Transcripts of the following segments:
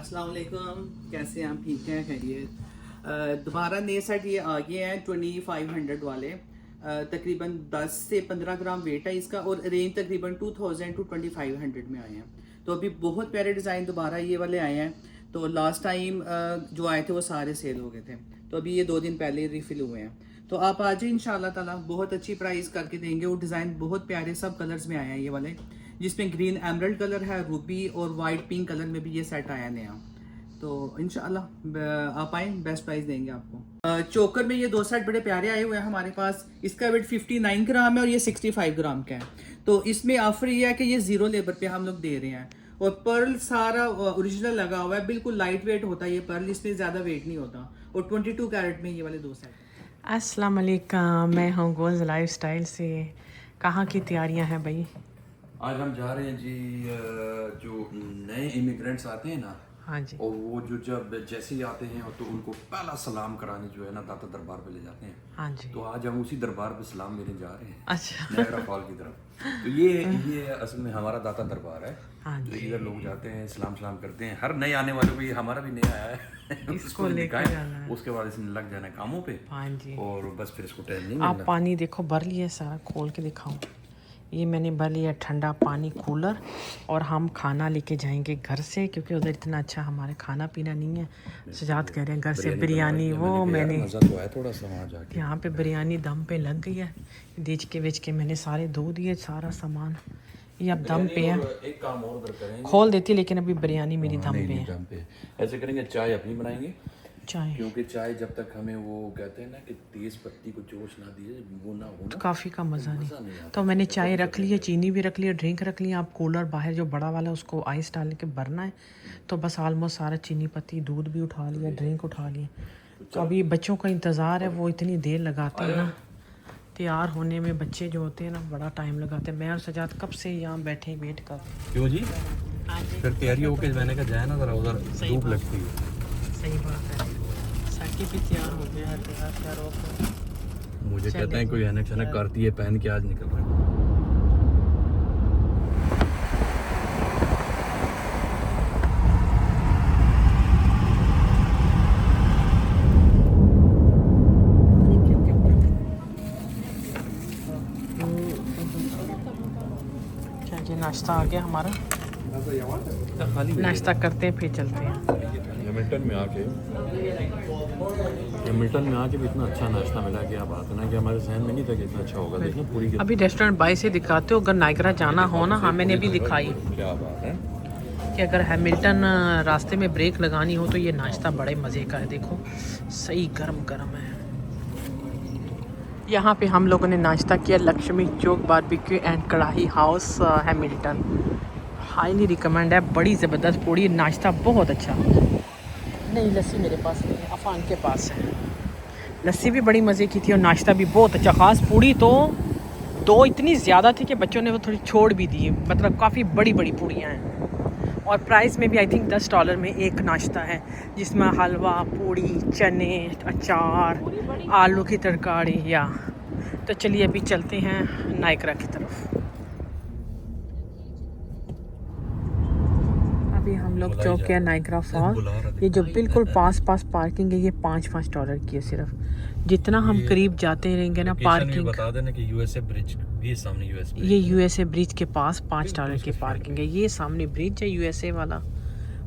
अस्सलाम वालेकुम, कैसे हैं आप? ठीक हैं? खैरियत? दोबारा नए सेट ये आ गए हैं 2500 वाले। तकरीबन 10 से 15 ग्राम वेट है इसका और रेंज तकरीबन 2000 टू 2500 में आए हैं। तो अभी बहुत प्यारे डिज़ाइन दोबारा ये वाले आए हैं। तो लास्ट टाइम जो आए थे वो सारे सेल हो गए थे, तो अभी ये 2 दिन पहले रिफिल हुए हैं। तो आप आ जाए इंशाल्लाह ताला, बहुत अच्छी प्राइस करके देंगे। और डिज़ाइन बहुत प्यारे सब कलर्स में आए हैं ये वाले, जिसमें ग्रीन एमरल्ड कलर है, रूबी और वाइट पिंक कलर में भी ये सेट आया नया। तो इंशाल्लाह आप आए, बेस्ट प्राइस देंगे आपको। चोकर में ये 2 सेट बड़े प्यारे आए हुए हैं हमारे पास। इसका वेट 59 ग्राम है और ये 65 ग्राम का है। तो इसमें ऑफर ये है कि ये 0 लेबर पे हम लोग दे रहे हैं। और पर्ल सारा ओरिजिनल लगा हुआ है, बिल्कुल लाइट वेट होता है ये पर्ल, इसमें ज़्यादा वेट नहीं होता। और 22 कैरेट में ये वाले 2 सेट। अस्सलाम वालेकुम, मैं हूँ गोल्स लाइफस्टाइल से। कहाँ की तैयारियाँ हैं भाई? आज हम जा रहे हैं जी, जो नए इमिग्रेंट्स आते हैं ना, हाँ जी। और वो जो जब जैसे ही आते हैं तो उनको पहला सलाम कराने जो है ना दाता दरबार पे ले जाते हैं। हाँ जी। तो आज हम उसी दरबार पे सलाम देने जा रहे हैं, अच्छा। नायग्रा फॉल की तरफ। तो ये असल में हमारा दाता दरबार है। हाँ तो इधर लोग जाते हैं, सलाम करते हैं हर नए आने वाले को। ये हमारा भी नया आया है इसको लेकर जाना है। उसके बाद इसमें लग जाना है कामों पे। हाँ जी। और बस फिर इसको टाइम नहीं आप मिलना। पानी देखो भर लिया सारा, खोल के दिखाऊं। ये मैंने भर लिया ठंडा पानी कूलर। और हम खाना लेके जाएंगे घर से, क्योंकि उधर इतना अच्छा हमारे खाना पीना नहीं है। सजाद कह रहे हैं घर से बिरयानी, वो मैंने मजा तो है थोड़ा सा वहाँ जाके। यहाँ पे बिरयानी दम पे लग गई है। बेच के मैंने सारे धो दिए सारा सामान। ये अब दम पे है। एक काम और उधर करेंगे, खोल देती, लेकिन अभी बिरयानी मेरी दम नहीं, पे नहीं, है। दम पे ऐसे करेंगे, चाय अपनी बनाएंगे। चाय क्योंकि चाय जब तक हमें वो कहते हैं ना कि तेज पत्ती को जोश ना दिए, वो ना हो ना, काफ़ी का मज़ा मज़ा नहीं। नहीं आता। तो मैंने चाय रख ली है, चीनी भी रख ली है, ड्रिंक रख ली है। आप कूलर बाहर जो बड़ा वाला है उसको आइस डाल के भरना है। तो बस ऑलमोस्ट सारा चीनी पत्ती, दूध भी उठा लिया, ड्रिंक उठा लिया। तो अभी बच्चों का इंतज़ार है, वो इतनी देर लगाते हैं ना तैयार होने में। बच्चे जो होते हैं ना बड़ा टाइम लगाते हैं। मैं और सजाद कब से यहाँ बैठे वेट कर। क्यों जी? फिर तैयारी होके मैंने कहा जाए ना जरा उधर, धूप लगती है। सही बात है। साकी भी तैयार हो गया, तैयार हो गया। मुझे कहते हैं कोई अनक शनक करती है, पहन के आज निकल रहे हैं। चलिए नाश्ता आ गया हमारा, नाश्ता करते हैं फिर चलते हैं। मिल्टन में आके भी इतना अच्छा नाश्ता मिला कि आप आते ना कि हमारे जहन में नहीं था कि इतना अच्छा होगा। देखना पूरी अभी रेस्टोरेंट बाई से दिखाते हो, अगर नायग्रा जाना हो ना, हाँ मैंने भी दिखाई क्या बात है कि अगर हैमिल्टन रास्ते में ब्रेक लगानी हो तो ये नाश्ता बड़े मज़े का है। देखो सही गरम गरम है। यहाँ पे हम लोगों ने नाश्ता किया लक्ष्मी चौक बारबेक्यू एंड कढ़ाई हाउस हैमिल्टन। हाईली रिकमेंड है, बड़ी ज़बरदस्त पूड़ी, नाश्ता बहुत अच्छा। नहीं लस्सी मेरे पास नहीं है, अफान के पास है। लस्सी भी बड़ी मज़े की थी और नाश्ता भी बहुत अच्छा। ख़ास पूड़ी तो 2 इतनी ज़्यादा थी कि बच्चों ने वो थोड़ी छोड़ भी दी। मतलब काफ़ी बड़ी बड़ी पूड़ियाँ हैं। और प्राइस में भी आई थिंक $10 में एक नाश्ता है, जिसमें हलवा, पूड़ी, चने, अचार, आलू की तरकारी या। तो चलिए अभी चलते हैं नायग्रा की तरफ। अभी हम लोग चौक है नायग्रा फॉल। ये जो बिल्कुल पास पार्किंग है, ये $5 की है सिर्फ। जितना हम करीब जाते रहेंगे ना पार्किंग, बता देना कि यूएसए ब्रिज, ये सामने यूएसए ये यूएसए ब्रिज के पास $5 की पार्किंग है। ये सामने ब्रिज है यूएसए वाला,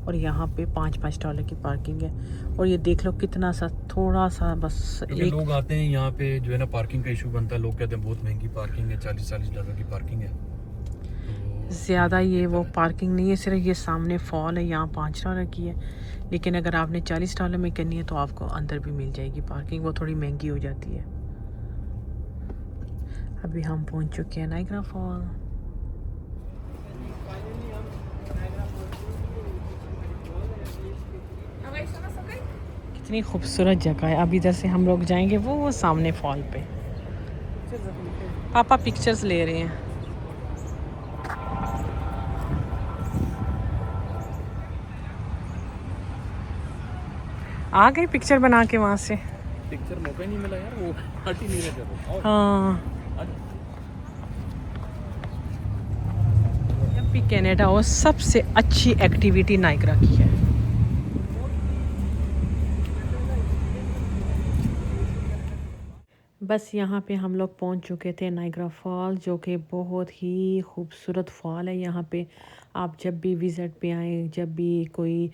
और यहाँ पे $5 की पार्किंग है। और ये देख लो कितना सा, थोड़ा सा बस एक लोग आते हैं यहाँ पे जो है ना, पार्किंग का इशू बनता है। लोग कहते हैं बहुत महंगी पार्किंग है, $40 की पार्किंग है। ज़्यादा ये वो पार्किंग नहीं है, सिर्फ ये सामने फॉल है, यहाँ $5 की है। लेकिन अगर आपने $40 में करनी है तो आपको अंदर भी मिल जाएगी पार्किंग, वो थोड़ी महंगी हो जाती है। अभी हम पहुँच चुके हैं नायग्रा फॉल। कितनी खूबसूरत जगह है। अब इधर से हम लोग जाएंगे वो सामने फॉल पे। पापा पिक्चर्स ले रहे हैं। आ गए पिक्चर बना के वहाँ से। पिक्चर मौका ही नहीं मिला यार, वो हट ही नहीं रहे। हाँ भी कनाडा और सबसे अच्छी एक्टिविटी नायग्रा की है। बस यहाँ पे हम लोग पहुँच चुके थे नाइग्रा फॉल, जो कि बहुत ही खूबसूरत फॉल है। यहाँ पे आप जब भी विज़िट पे आएँ, जब भी कोई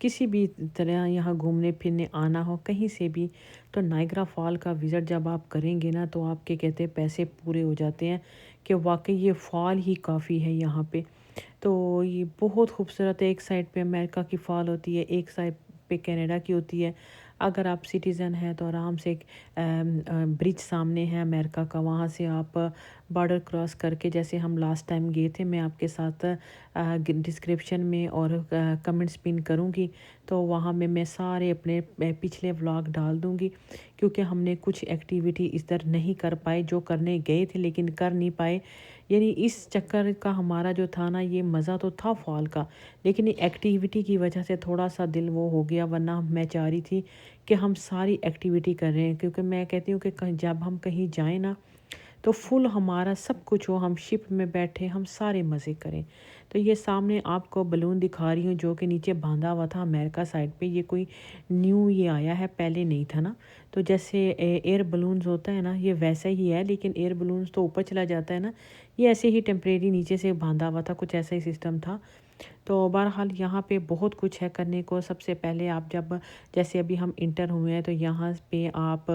किसी भी तरह यहाँ घूमने फिरने आना हो कहीं से भी, तो नाइग्रा फॉल का विज़िट जब आप करेंगे ना, तो आपके कहते हैं पैसे पूरे हो जाते हैं कि वाकई ये फॉल ही काफ़ी है यहाँ पे। तो ये बहुत खूबसूरत है। एक साइड पे अमेरिका की फॉल होती है, एक साइड पे कनाडा की होती है। अगर आप सिटीज़न हैं तो आराम से एक ब्रिज सामने है अमेरिका का, वहाँ से आप बॉर्डर क्रॉस करके, जैसे हम लास्ट टाइम गए थे, मैं आपके साथ डिस्क्रिप्शन में और कमेंट्स पिन करूँगी, तो वहाँ में मैं सारे अपने पिछले व्लॉग डाल दूँगी, क्योंकि हमने कुछ एक्टिविटी इधर नहीं कर पाए जो करने गए थे लेकिन कर नहीं पाए। यानी इस चक्कर का हमारा जो था ना, ये मज़ा तो था फॉल का, लेकिन एक्टिविटी की वजह से थोड़ा सा दिल वो हो गया, वरना मैं चाह रही थी कि हम सारी एक्टिविटी कर रहे हैं, क्योंकि मैं कहती हूँ कि जब हम कहीं जाएं ना, तो फुल हमारा सब कुछ हो, हम शिप में बैठे हम सारे मज़े करें। तो ये सामने आपको बलून दिखा रही हूँ जो कि नीचे बांधा हुआ था अमेरिका साइड पे। ये कोई न्यू ये आया है, पहले नहीं था ना। तो जैसे एयर बलून्स होता है ना, ये वैसा ही है, लेकिन एयर बलून्स तो ऊपर चला जाता है ना, ये ऐसे ही टेम्परेरी नीचे से बांधा हुआ था, कुछ ऐसा ही सिस्टम था। तो बहरहाल यहाँ पे बहुत कुछ है करने को। सबसे पहले आप जब, जैसे अभी हम इंटर हुए हैं, तो यहाँ पे आप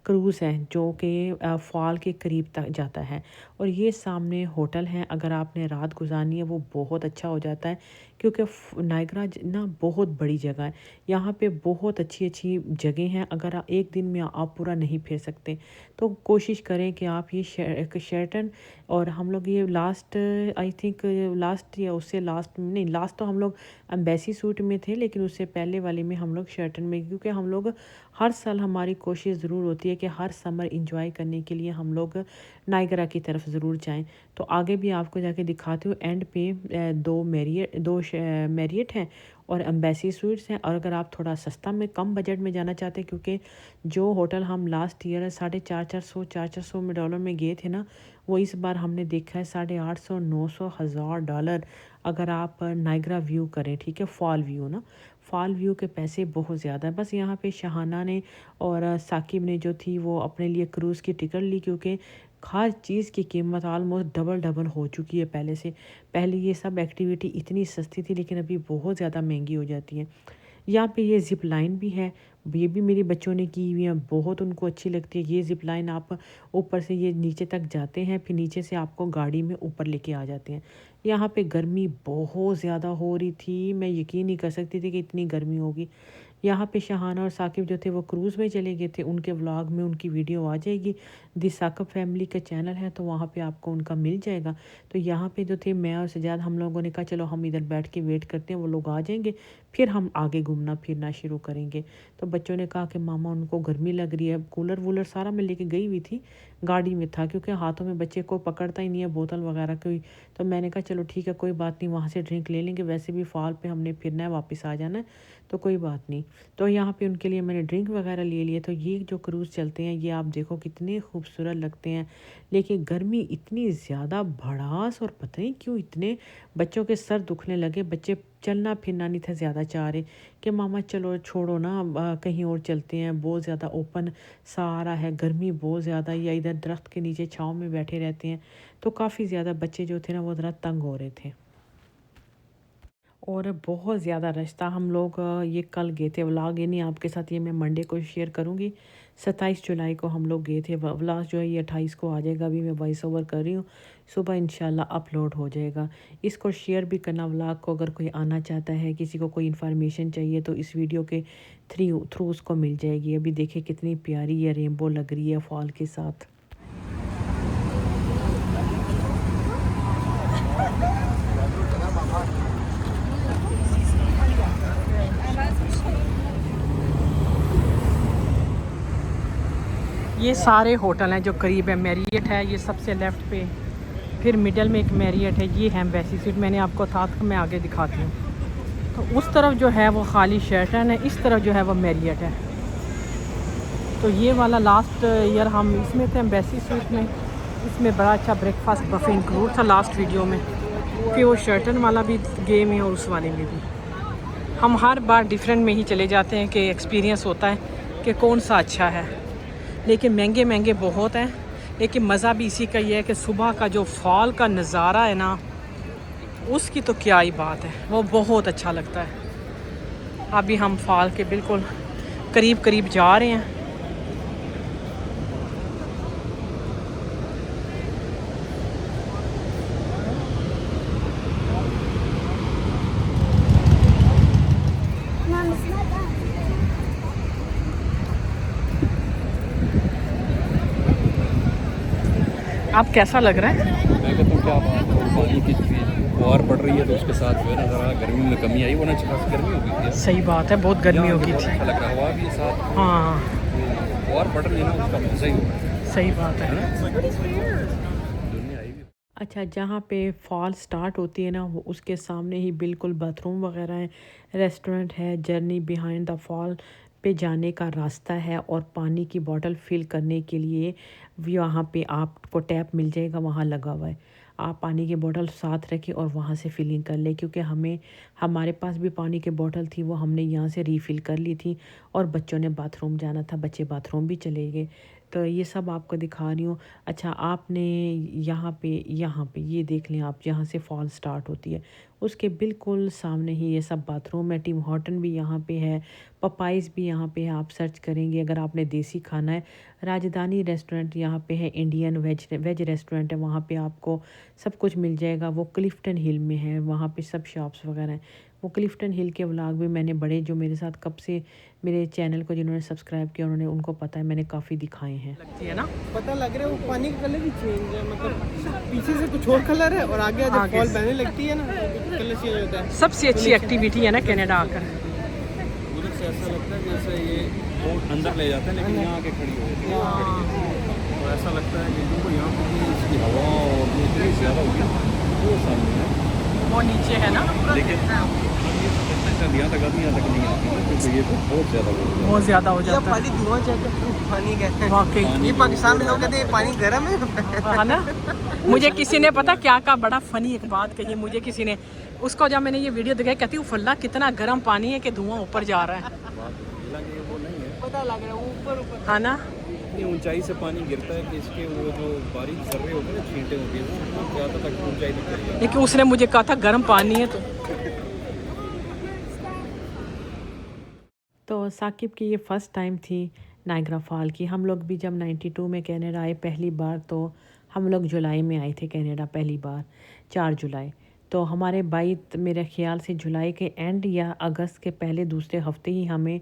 क्रूज़ है जो कि फॉल के करीब तक जाता है, और ये सामने होटल है। अगर आपने रात गुजारनी है वो बहुत अच्छा हो जाता है, क्योंकि नाइग्रा ना बहुत बड़ी जगह है। यहाँ पे बहुत अच्छी अच्छी जगह हैं। अगर एक दिन में आप पूरा नहीं फिर सकते, तो कोशिश करें कि आप ये शेरटन, और हम लोग ये लास्ट आई थिंक लास्ट या उससे लास्ट नहीं, लास्ट तो हम लोग एम्बेसी सूट में थे, लेकिन उससे पहले वाले में हम लोग शेरटन में, क्योंकि हम लोग हर साल हमारी कोशिश ज़रूर होती है कि हर समर इंजॉय करने के लिए हम लोग नाइग्रा की तरफ ज़रूर जाएं। तो आगे भी आपको जाके दिखाती हूँ। एंड पे दो मैरियट हैं और एम्बेसी स्वीट्स हैं। और अगर आप थोड़ा सस्ता में कम बजट में जाना चाहते हैं, क्योंकि जो होटल हम लास्ट ईयर $450 में डॉलर में गए थे ना, वो इस बार हमने देखा है $850, $900, $1000 अगर आप नाइग्रा व्यू करें, ठीक है, फॉल व्यू ना, फॉल व्यू के पैसे बहुत ज़्यादा है। बस यहाँ पे शहाना ने और साकिब ने जो थी वो अपने लिए क्रूज़ की टिकट ली, क्योंकि हर चीज़ की कीमत आलमोस्ट डबल हो चुकी है पहले से। पहले ये सब एक्टिविटी इतनी सस्ती थी, लेकिन अभी बहुत ज़्यादा महंगी हो जाती है। यहाँ पे ये ज़िप लाइन भी है, ये भी मेरे बच्चों ने की हुई है, बहुत उनको अच्छी लगती है। ये ज़िप लाइन आप ऊपर से ये नीचे तक जाते हैं, फिर नीचे से आपको गाड़ी में ऊपर लेके आ जाते हैं। यहाँ पे गर्मी बहुत ज़्यादा हो रही थी, मैं यकीन नहीं कर सकती थी कि इतनी गर्मी होगी। यहाँ पे शहाना और साकिब जो थे वो क्रूज़ में चले गए थे, उनके व्लॉग में उनकी वीडियो आ जाएगी। दी साकिब फैमिली का चैनल है, तो वहाँ पे आपको उनका मिल जाएगा। तो यहाँ पे जो थे, मैं और सजाद, हम लोगों ने कहा चलो हम इधर बैठ के वेट करते हैं, वो लोग आ जाएंगे, फिर हम आगे घूमना फिरना शुरू करेंगे। तो बच्चों ने कहा कि मामा उनको गर्मी लग रही है, कूलर वूलर सारा मैं लेके गई हुई थी, गाड़ी में था, क्योंकि हाथों में बच्चे को पकड़ता ही नहीं है बोतल वगैरह कोई। तो मैंने कहा चलो ठीक है, कोई बात नहीं, वहाँ से ड्रिंक ले लेंगे, वैसे भी फॉल पे हमने फिरना है, वापस आ जाना है, तो कोई बात नहीं। तो यहाँ पे उनके लिए मैंने ड्रिंक वगैरह ले लिए। तो ये जो क्रूज़ चलते हैं, ये आप देखो कितने खूबसूरत लगते हैं, लेकिन गर्मी इतनी ज़्यादा भड़ास, और पता नहीं क्यों इतने बच्चों के सर दुखने लगे। बच्चे चलना फिरना नहीं था ज़्यादा चाह रहे कि मामा चलो छोड़ो ना, कहीं और चलते हैं, बहुत ज़्यादा ओपन सारा है, गर्मी बहुत ज़्यादा, या इधर दरख्त के नीचे छाँव में बैठे रहते हैं। तो काफ़ी ज़्यादा बच्चे जो थे ना, वो ज़रा तंग हो रहे थे, और बहुत ज़्यादा रश था। हम लोग ये कल गए थे, व्लॉग ये नहीं आपके साथ, ये मैं मंडे को शेयर करूँगी। 27 जुलाई को हम लोग गए थे। व्लॉग जो है ये 28 को आ जाएगा, अभी मैं वॉइस ओवर कर रही हूँ, सुबह इंशाल्लाह अपलोड हो जाएगा। इसको शेयर भी करना व्लॉग को, अगर कोई आना चाहता है, किसी को कोई इन्फॉर्मेशन चाहिए, तो इस वीडियो के थ्रू उसको मिल जाएगी। अभी देखिए कितनी प्यारी ये रेनबो लग रही है फॉल के साथ। ये सारे होटल हैं जो करीब है। मैरियट है ये सबसे लेफ़्ट पे, फिर मिडल में एक मैरियट है, ये है एम्बेसी स्वीट, मैंने आपको साथ मैं आगे दिखाती हूँ। तो उस तरफ जो है वो खाली शेरटन है, इस तरफ जो है वो मैरियट है। तो ये वाला लास्ट ईयर हम इसमें थे एम्बेसी स्वीट में, इसमें बड़ा अच्छा ब्रेकफास्ट बफे इंक्लूड था लास्ट वीडियो में। फिर वो शेरटन वाला भी गेम है और उस वाले में भी। हम हर बार डिफरेंट में ही चले जाते हैं कि एक्सपीरियंस होता है कि कौन सा अच्छा है। लेकिन महंगे महंगे बहुत हैं। लेकिन मज़ा भी इसी का ही है कि सुबह का जो फॉल का नज़ारा है ना, उसकी तो क्या ही बात है, वो बहुत अच्छा लगता है। अभी हम फॉल के बिल्कुल करीब करीब जा रहे हैं। आप कैसा लग रहा है? मैं कहता हूँ क्या बात है, पानी की फुहार पड़ रही है तो उसके साथ जो है ना ज़रा गर्मी में कमी आई, वरना खासी गर्मी हो गई थी। सही बात है, बहुत गर्मी हो गई थी। अच्छा लग रहा है, हवा भी साथ हाँ फुहार पड़ रही है ना, उसका मज़ा ही हो रहा है। सही बात है। दुनिया आई भी। अच्छा, जहाँ पे फॉल स्टार्ट होती है ना, वो उसके सामने ही बिल्कुल बाथरूम वगैरह है, रेस्टोरेंट है, जर्नी बिहाइंड द फॉल पे जाने का रास्ता है, और पानी की बोतल फिल करने के लिए वहाँ पे आपको टैप मिल जाएगा, वहाँ लगा हुआ है। आप पानी की बोतल साथ रखें और वहाँ से फिलिंग कर लें, क्योंकि हमारे पास भी पानी की बोतल थी, वो हमने यहाँ से रीफ़िल कर ली थी, और बच्चों ने बाथरूम जाना था, बच्चे बाथरूम भी चले गए, तो ये सब आपको दिखा रही हूँ। अच्छा, आपने यहाँ पे ये देख लें आप, जहाँ से फॉल स्टार्ट होती है उसके बिल्कुल सामने ही ये सब बाथरूम है। टिम हॉर्टन भी यहाँ पे है, पपाइज़ भी यहाँ पे है। आप सर्च करेंगे अगर आपने देसी खाना है। राजधानी रेस्टोरेंट यहाँ पे है, इंडियन वेज रेस्टोरेंट है, वहाँ पे आपको सब कुछ मिल जाएगा। वो क्लिफ्टन हिल में है, वहाँ पे सब शॉप्स वगैरह हैं। वो क्लिफ्टन हिल के व्लॉग भी मैंने बड़े, जो मेरे साथ कब से मेरे चैनल को जिन्होंने सब्सक्राइब किया उन्होंने, उनको पता है, मैंने काफ़ी दिखाए हैं। लगती है ना, पता लग रहा है वो पानी का कलर ही चेंज है, मतलब पीछे से कुछ और कलर है और आगे जब आगे फॉल से। बहने लगती है ना तो कलर चेंज होता है। सबसे अच्छी एक्टिविटी है ना कनाडा आकर। उधर से ऐसा लगता है जैसे ये बोट अंदर ले जाते हैं, लेकिन यहाँ आके खड़ी होती है तो ऐसा लगता है कि जो यहाँ पर इसकी हवा और जो इतनी ज़्यादा होगी वो सामने है, वो नीचे है ना, लेकिन यहाँ तक आती, यहाँ तक नहीं आती है, क्योंकि ये तो बहुत ज़्यादा बहुत ज़्यादा हो जाता है। पानी धुआं जाता है, पानी का वाकई ये पाकिस्तान में लोग कहते हैं पानी गर्म है ना। मुझे किसी ने पता क्या कहा, बड़ा फनी एक बात कही मुझे किसी ने, उसको जब मैंने ये वीडियो दिखाई, कहती हूँ फल्ला कितना गर्म पानी है कि धुआं ऊपर जा रहा है। वो नहीं है। पता लग रहा है ऊपर हाँ ना, इतनी ऊंचाई से पानी गिरता है कि इसके वो जो बारीक जर्रे होते हैं ना, छींटे होती है, वो ज़्यादा तक ऊंचाई दिख रही है। लेकिन उसने मुझे कहा था गर्म पानी है। तो साकिब की ये फ़र्स्ट टाइम थी नायग्रा फॉल की। हम लोग भी जब 92 में कनाडा आए पहली बार, तो हम लोग जुलाई में आए थे कनाडा पहली बार, 4 जुलाई। तो हमारे भाई मेरे ख़्याल से जुलाई के एंड या अगस्त के पहले दूसरे हफ्ते ही हमें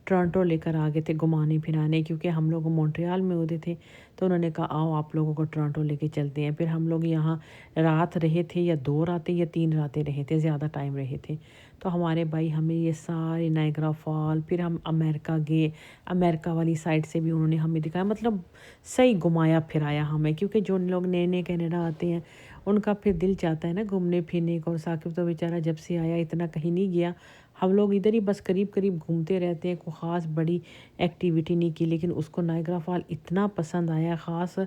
टोरंटो लेकर आ गए थे घुमाने फिराने, क्योंकि हम लोग मॉन्ट्रियल में होते थे, तो उन्होंने कहा आओ आप लोगों को टोरंटो लेके चलते हैं। फिर हम लोग यहाँ रात रहे थे, या 2 रातें या 3 रातें रहे थे, ज़्यादा टाइम रहे थे। तो हमारे भाई हमें ये सारे नायग्रा फॉल, फिर हम अमेरिका गए, अमेरिका वाली साइड से भी उन्होंने हमें दिखाया, मतलब सही घुमाया फिराया हमें, क्योंकि जो लोग नए नए कनाडा आते हैं उनका फिर दिल चाहता है ना घूमने फिरने को। और साकिब तो बेचारा जब से आया इतना कहीं नहीं गया, हम लोग इधर ही बस करीब करीब घूमते रहते हैं, कोई ख़ास बड़ी एक्टिविटी नहीं की। लेकिन उसको नायग्रा फॉल इतना पसंद आया, ख़ास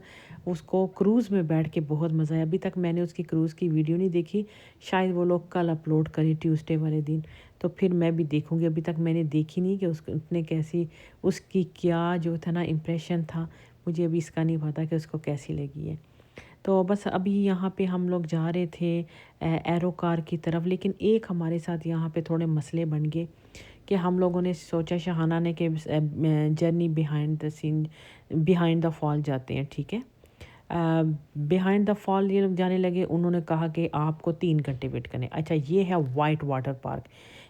उसको क्रूज़ में बैठ के बहुत मज़ा आया। अभी तक मैंने उसकी क्रूज़ की वीडियो नहीं देखी, शायद वो लोग कल अपलोड करें ट्यूसडे वाले दिन, तो फिर मैं भी देखूँगी। अभी तक मैंने देखी नहीं कि उसने कैसी, उसकी क्या जो था ना इम्प्रेशन था, मुझे अभी इसका नहीं पता कि उसको कैसी लगी है। तो बस अभी यहाँ पे हम लोग जा रहे थे एरो कार की तरफ, लेकिन एक हमारे साथ यहाँ पे थोड़े मसले बन गए कि हम लोगों ने सोचा शहाना ने कि जर्नी बिहाइंड द फॉल जाते हैं, ठीक है। बिहाइंड द फॉल ये लोग जाने लगे, उन्होंने कहा कि आपको 3 घंटे वेट करने। अच्छा, ये है वाइट वाटर पार्क।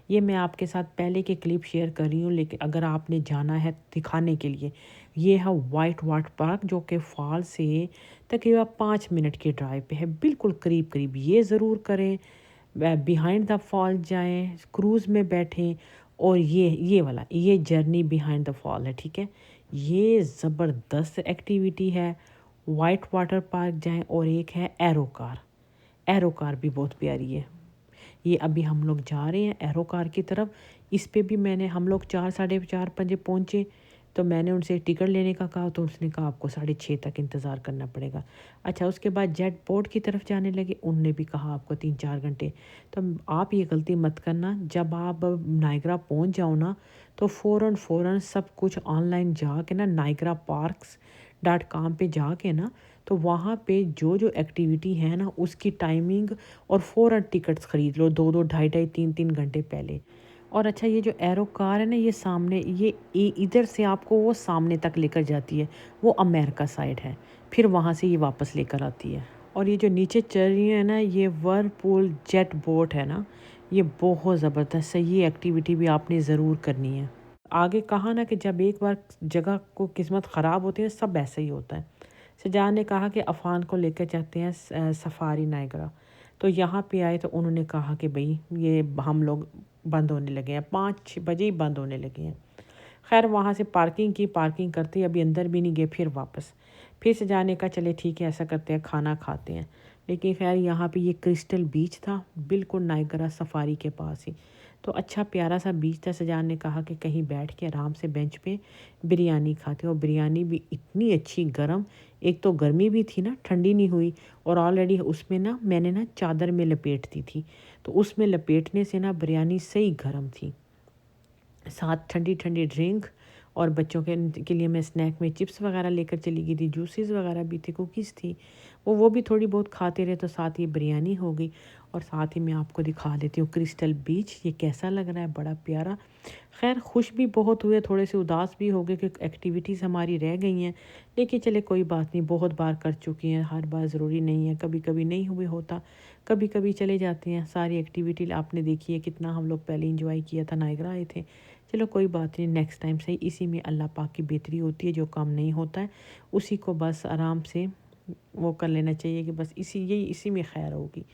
ये मैं आपके साथ पहले के क्लिप शेयर कर रही हूँ, लेकिन अगर आपने जाना है दिखाने के लिए, ये है वाइट वाटर पार्क, जो कि फॉल से तकरीबन 5 मिनट की ड्राइव पे है, बिल्कुल करीब करीब। ये ज़रूर करें, बिहाइंड द फॉल जाएं, क्रूज़ में बैठें, और ये वाला ये जर्नी बिहाइंड द फॉल है, ठीक है। ये ज़बरदस्त एक्टिविटी है। वाइट वाटर पार्क जाएं, और एक है एरो कार। एरो कार भी बहुत प्यारी है। ये अभी हम लोग जा रहे हैं एरो कार की तरफ। इस पे भी हम लोग 4 साढ़े 4 बजे पहुँचे, तो मैंने उनसे टिकट लेने का कहा, तो उसने कहा आपको 6:30 तक इंतज़ार करना पड़ेगा। अच्छा, उसके बाद जेट बोट की तरफ जाने लगे, उनने भी कहा आपको 3-4 घंटे। तो आप ये गलती मत करना, जब आप नायग्रा पहुंच जाओ ना, तो फ़ौरन सब कुछ ऑनलाइन जाके ना niagaraparks.com पे जाके ना, तो वहाँ पे जो एक्टिविटी है ना उसकी टाइमिंग और फ़ौरन टिकट्स ख़रीद लो 2-2, 2.5-2.5, 3-3 घंटे पहले। और अच्छा, ये जो एरो कार है ना, ये सामने ये इधर से आपको वो सामने तक लेकर जाती है, वो अमेरिका साइड है, फिर वहाँ से ये वापस लेकर आती है। और ये जो नीचे चल रही है ना, ये वर्लपूल जेट बोट है ना, ये बहुत ज़बरदस्त है। ये एक्टिविटी भी आपने ज़रूर करनी है। आगे कहा ना कि जब एक बार जगह को किस्मत ख़राब होती है, सब ऐसा ही होता है। सजान ने कहा कि अफ़ान को लेकर जाते हैं सफारी नायग्रा। तो यहाँ पे आए तो उन्होंने कहा कि भाई ये हम लोग बंद होने लगे हैं, 5-6 बजे ही बंद होने लगे हैं। खैर वहाँ से पार्किंग करते अभी अंदर भी नहीं गए, फिर से जाने का चले ठीक है ऐसा करते हैं, खाना खाते हैं। लेकिन खैर यहाँ पे ये क्रिस्टल बीच था, बिल्कुल नायग्रा सफारी के पास ही। तो अच्छा प्यारा सा बीच था। सजान ने कहा कि कहीं बैठ के आराम से बेंच पे बिरयानी खाते, और बिरयानी भी इतनी अच्छी गरम, एक तो गर्मी भी थी ना, ठंडी नहीं हुई, और ऑलरेडी उसमें ना मैंने ना चादर में लपेट दी थी, तो उसमें लपेटने से ना बिरयानी सही गर्म थी। साथ ठंडी ठंडी ड्रिंक, और बच्चों के लिए मैं स्नैक में चिप्स वगैरह लेकर चली गई थी, जूसेस वगैरह भी थे, कुकीज़ थी, वो भी थोड़ी बहुत खाते रहे। तो साथ ही बिरयानी हो गई, और साथ ही मैं आपको दिखा देती हूँ क्रिस्टल बीच, ये कैसा लग रहा है, बड़ा प्यारा। खैर खुश भी बहुत हुए, थोड़े से उदास भी हो गए कि एक्टिविटीज़ हमारी रह गई हैं, लेकिन चले कोई बात नहीं, बहुत बार कर चुकी हैं, हर बार ज़रूरी नहीं है, कभी कभी नहीं हुए होता, कभी कभी चले जाते हैं। सारी एक्टिविटी आपने देखी है, कितना हम लोग पहले इंजॉय किया था, नायग्रा आए थे। चलो कोई बात नहीं, नेक्स्ट टाइम सही। इसी में अल्लाह पाक की बेहतरी होती है, जो काम नहीं होता है उसी को बस आराम से वो कर लेना चाहिए कि बस इसी में खैर होगी।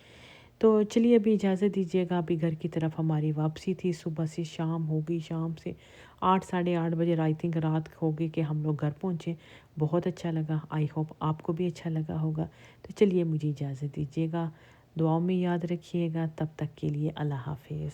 तो चलिए अभी इजाज़त दीजिएगा, अभी घर की तरफ हमारी वापसी थी। सुबह से शाम हो गई, शाम से 8 साढ़े 8 बजे आई थिंक रात हो गई कि हम लोग घर पहुँचे। बहुत अच्छा लगा, आई होप आपको भी अच्छा लगा होगा। तो चलिए मुझे इजाज़त दीजिएगा, दुआओं में याद रखिएगा, तब तक के लिए अल्लाह हाफिज़।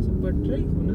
Sempat try ko na.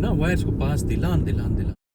ना वायर्स को पास दिलान